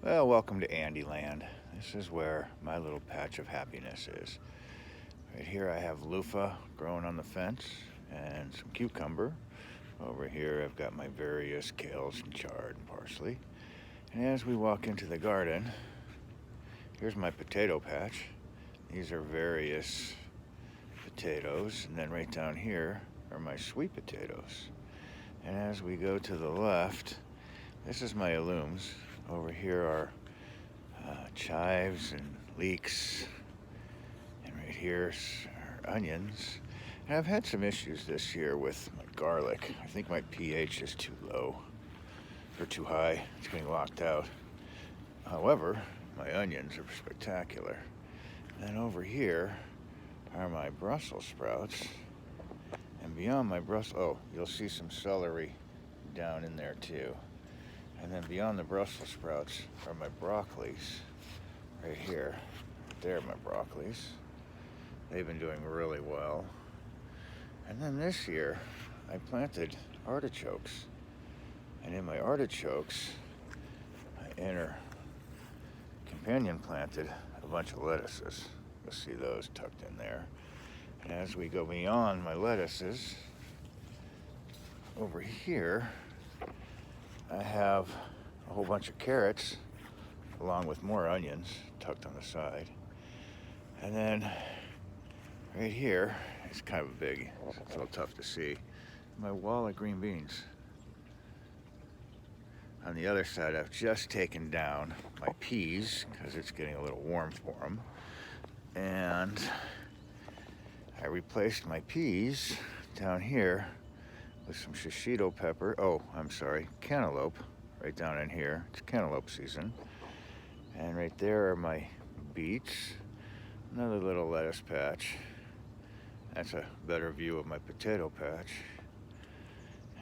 Well, welcome to Andyland. This is where my little patch of happiness is. Right here I have loofah growing on the fence and some cucumber. Over here I've got my various kales and chard and parsley. And as we walk into the garden, here's my potato patch. These are various potatoes, and then right down here are my sweet potatoes. And as we go to the left, this is my alums. Over here are chives and leeks, and right here's our onions. And I've had some issues this year with my garlic. I think my pH is too low or too high. It's getting locked out. However, my onions are spectacular. And then over here are my Brussels sprouts. And beyond my you'll see some celery down in there too. And then beyond the Brussels sprouts are my broccolis. Right here, there are my broccolis. They've been doing really well. And then this year, I planted artichokes. And in my artichokes, I companion planted a bunch of lettuces. You'll see those tucked in there. And as we go beyond my lettuces, over here, I have a whole bunch of carrots along with more onions tucked on the side. And then right here, it's kind of big, so it's a little tough to see, my wall of green beans. On the other side, I've just taken down my peas because it's getting a little warm for them. And I replaced my peas down here with some shishito pepper. Cantaloupe right down in here. It's cantaloupe season. And right there are my beets. Another little lettuce patch. That's a better view of my potato patch.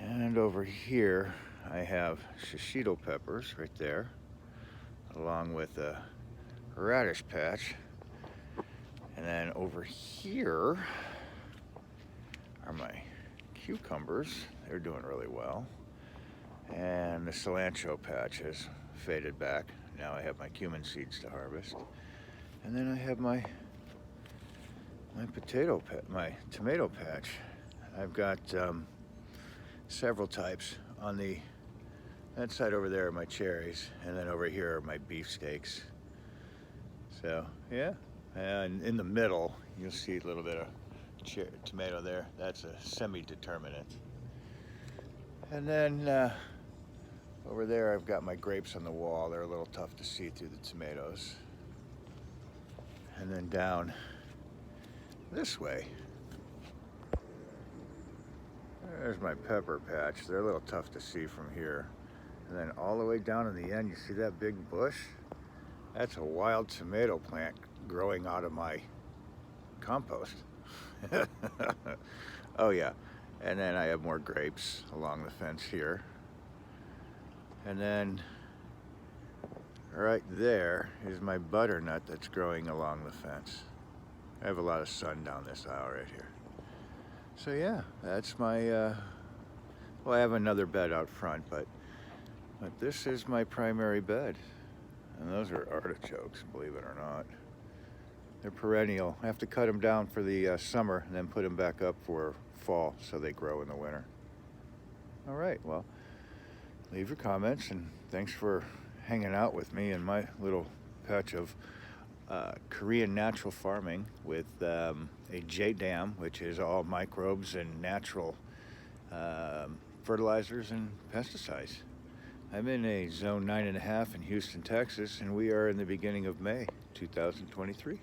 And over here, I have shishito peppers right there, along with a radish patch. And then over here are my cucumbers. They're doing really well. And the cilantro patch has faded back. Now I have my cumin seeds to harvest. And then I have my tomato patch. I've got several types. On that side over there are my cherries, and then over here are my beefsteaks. So yeah, and in the middle you'll see a little bit of tomato there. That's a semi-determinate. And then over there I've got my grapes on the wall. They're a little tough to see through the tomatoes. And then down this way, there's my pepper patch. They're a little tough to see from here. And then all the way down in the end, you see that big bush? That's a wild tomato plant growing out of my compost. Oh yeah. And then I have more grapes along the fence here. And then right there is my butternut that's growing along the fence. I have a lot of sun down this aisle right here. So yeah, that's my, well, I have another bed out front, but this is my primary bed. And those are artichokes, believe it or not. They're perennial. I have to cut them down for the summer and then put them back up for fall so they grow in the winter. All right, well, leave your comments, and thanks for hanging out with me in my little patch of Korean natural farming with a JADAM, which is all microbes and natural fertilizers and pesticides. I'm in a zone 9.5 in Houston, Texas, and we are in the beginning of May 2023.